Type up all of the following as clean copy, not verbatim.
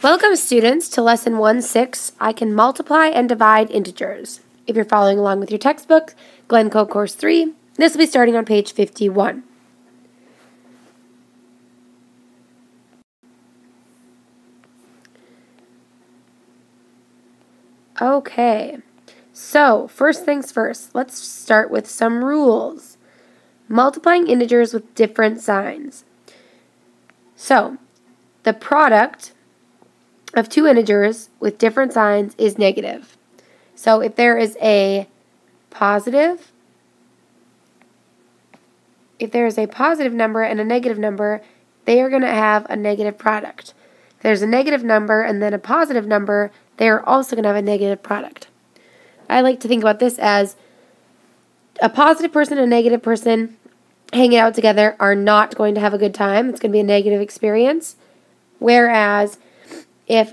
Welcome, students, to Lesson 1-6, I can multiply and divide integers. If you're following along with your textbook, Glencoe Course 3, this will be starting on page 51. Okay, so first things first, let's start with some rules. Multiplying integers with different signs. So, the product of two integers with different signs is negative. So if there is a positive number and a negative number, they are going to have a negative product. If there's a negative number and then a positive number, they are also going to have a negative product. I like to think about this as a positive person and a negative person hanging out together are not going to have a good time. It's going to be a negative experience. Whereas if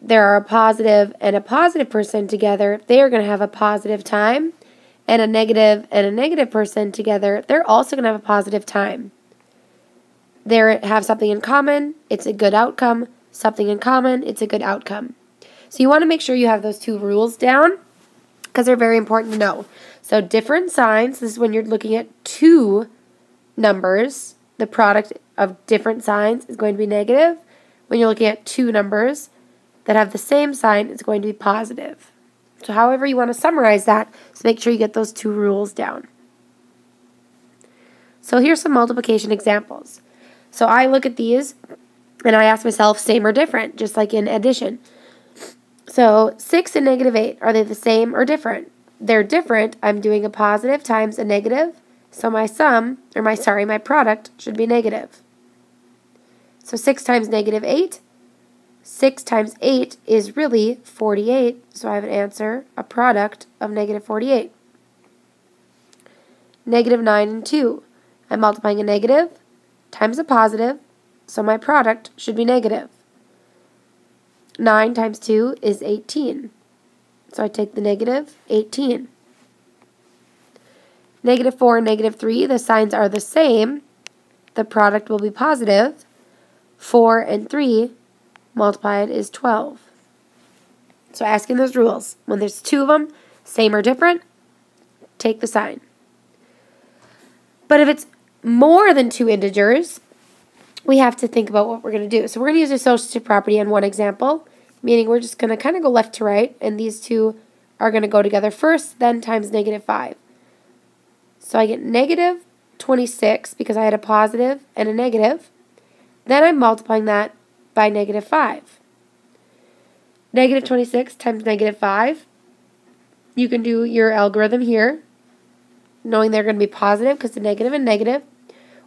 there are a positive and a positive person together, they are going to have a positive time. And a negative person together, they're also going to have a positive time. They have something in common, it's a good outcome. Something in common, it's a good outcome. So you want to make sure you have those two rules down because they're very important to know. So different signs, this is when you're looking at two numbers. The product of different signs is going to be negative. When you're looking at two numbers that have the same sign, it's going to be positive. So however you want to summarize that, so make sure you get those two rules down. So here's some multiplication examples. So I look at these and I ask myself, same or different, just like in addition. So 6 and negative 8, are they the same or different? They're different. I'm doing a positive times a negative, so my product should be negative. So 6 times negative 8, 6 times 8 is really 48, so I have an answer, a product of negative 48. Negative 9 and 2, I'm multiplying a negative times a positive, so my product should be negative. 9 times 2 is 18, so I take the negative 18. Negative 4 and negative 3, the signs are the same, the product will be positive. 4 and 3 multiplied is 12. So asking those rules. When there's two of them, same or different, take the sign. But if it's more than two integers, we have to think about what we're going to do. So we're going to use associative property on one example, meaning we're just going to kind of go left to right, and these two are going to go together first, then times negative 5. So I get negative 26 because I had a positive and a negative. Then I'm multiplying that by negative 5. Negative 26 times negative 5. You can do your algorithm here, knowing they're going to be positive because the negative and negative.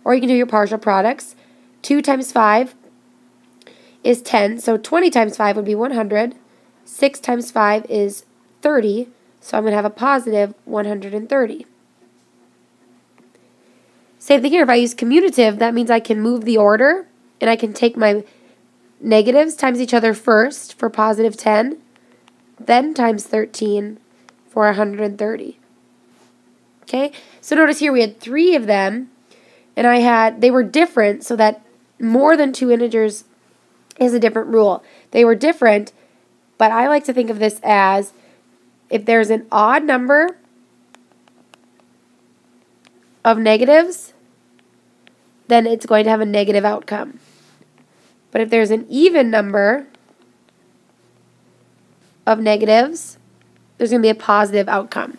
Or you can do your partial products. 2 times 5 is 10, so 20 times 5 would be 100. 6 times 5 is 30, so I'm going to have a positive 130. Same thing here. If I use commutative, that means I can move the order. And I can take my negatives times each other first for positive 10, then times 13 for 130. Okay, so notice here we had 3 of them, and they were different, so that more than two integers is a different rule. They were different, but I like to think of this as if there's an odd number of negatives, then it's going to have a negative outcome. But if there's an even number of negatives, there's going to be a positive outcome.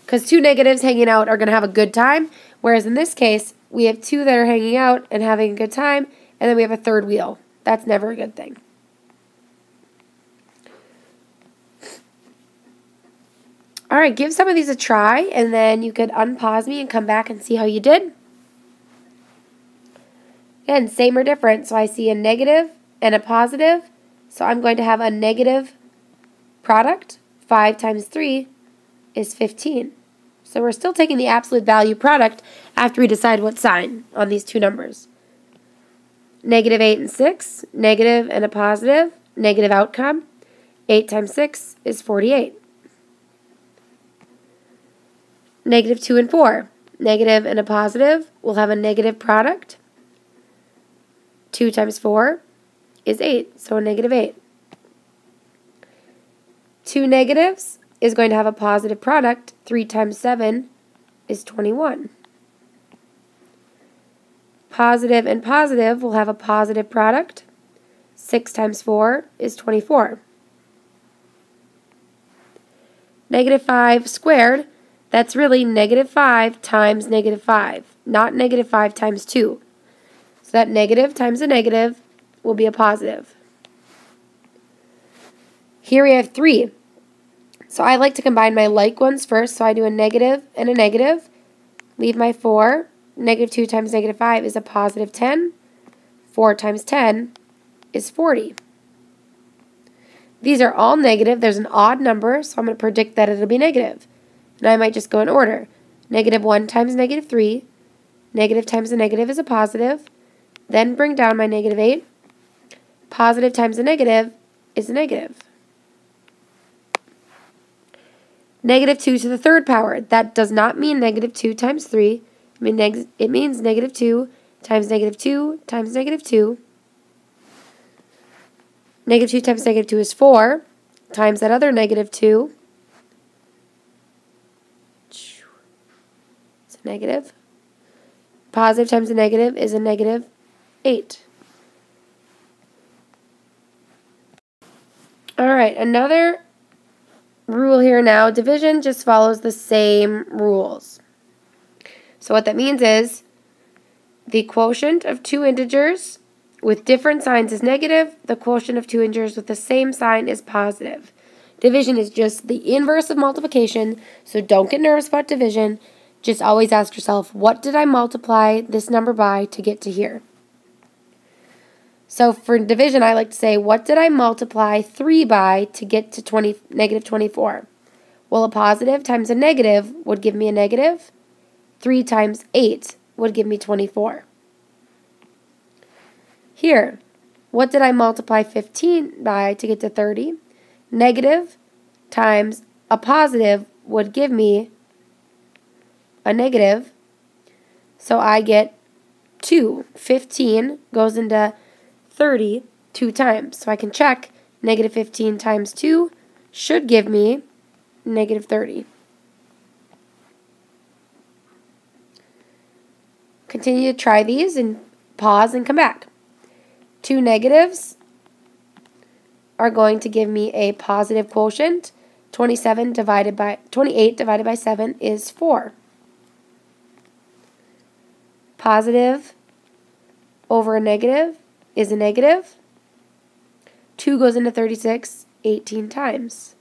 Because two negatives hanging out are going to have a good time, whereas in this case, we have two that are hanging out and having a good time, and then we have a third wheel. That's never a good thing. All right, give some of these a try, and then you could unpause me and come back and see how you did. Again, same or different, so I see a negative and a positive, so I'm going to have a negative product. 5 times 3 is 15. So we're still taking the absolute value product after we decide what sign on these two numbers. Negative 8 and 6, negative and a positive, negative outcome. 8 times 6 is 48. Negative 2 and 4, negative and a positive, we'll have a negative product. 2 times 4 is 8, so a negative 8. Two negatives is going to have a positive product. 3 times 7 is 21. Positive and positive will have a positive product. 6 times 4 is 24. Negative 5 squared, that's really negative 5 times negative 5, not negative 5 times 2. So that negative times a negative will be a positive. Here we have 3. So I like to combine my like ones first, so I do a negative and a negative. Leave my 4. Negative 2 times negative 5 is a positive 10. 4 times 10 is 40. These are all negative. There's an odd number, so I'm going to predict that it'll be negative. And I might just go in order. Negative 1 times negative 3. Negative times a negative is a positive. Then bring down my negative 8. Positive times a negative is a negative. Negative 2 to the third power. That does not mean negative 2 times 3. It means negative 2 times negative 2 times negative 2. Negative 2 times negative 2 is 4, times that other negative 2. It's a negative. Positive times a negative is a negative 8. Alright, another rule here now. Division just follows the same rules. So what that means is the quotient of two integers with different signs is negative. The quotient of two integers with the same sign is positive. Division is just the inverse of multiplication, so don't get nervous about division. Just always ask yourself, what did I multiply this number by to get to here? So for division, I like to say, what did I multiply 3 by to get to negative 24? Well, a positive times a negative would give me a negative. 3 times 8 would give me 24. Here, what did I multiply 15 by to get to 30? Negative times a positive would give me a negative. So I get 2. 15 goes into 30 2 times. So I can check negative 15 times 2 should give me negative 30. Continue to try these and pause and come back. 2 negatives are going to give me a positive quotient. 28 divided by 7 is 4. Positive over a negative is a negative. 2 goes into 36 18 times.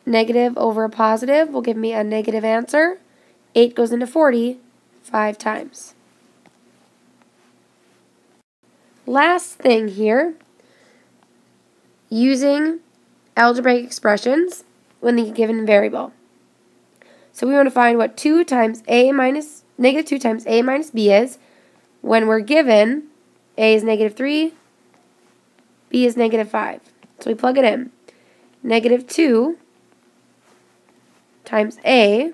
Negative over a positive will give me a negative answer. 8 goes into 40 5 times. Last thing here, using algebraic expressions when the given variable. So we want to find what negative 2 times a minus b is when we're given a is negative 3, b is negative 5. So we plug it in. Negative 2 times a,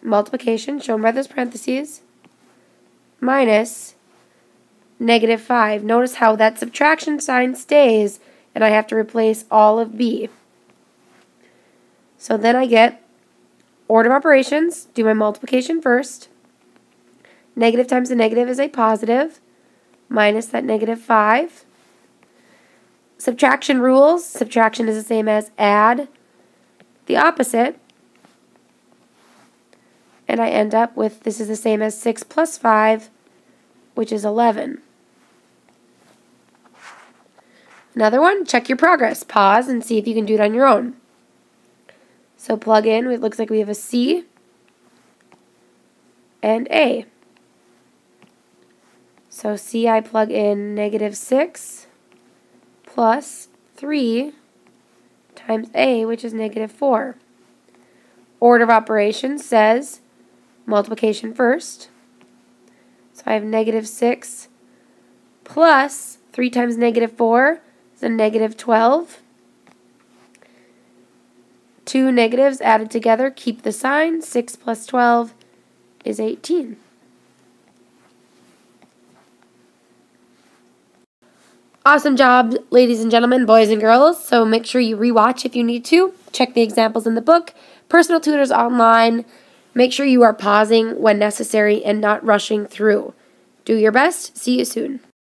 multiplication shown by those parentheses, minus negative 5. Notice how that subtraction sign stays, and I have to replace all of b. So then I get order of operations, do my multiplication first. Negative times a negative is a positive, minus that negative 5. Subtraction rules, subtraction is the same as add the opposite. And I end up with, this is the same as 6 plus 5, which is 11. Another one, check your progress. Pause and see if you can do it on your own. So plug in, it looks like we have a C and A. So C, I plug in negative 6 plus 3 times A, which is negative 4. Order of operations says multiplication first. So I have negative 6 plus 3 times negative 4 is a negative 12. 2 negatives added together keep the sign. 6 plus 12 is 18. Awesome job, ladies and gentlemen, boys and girls. So make sure you rewatch if you need to. Check the examples in the book. Personal tutors online. Make sure you are pausing when necessary and not rushing through. Do your best. See you soon.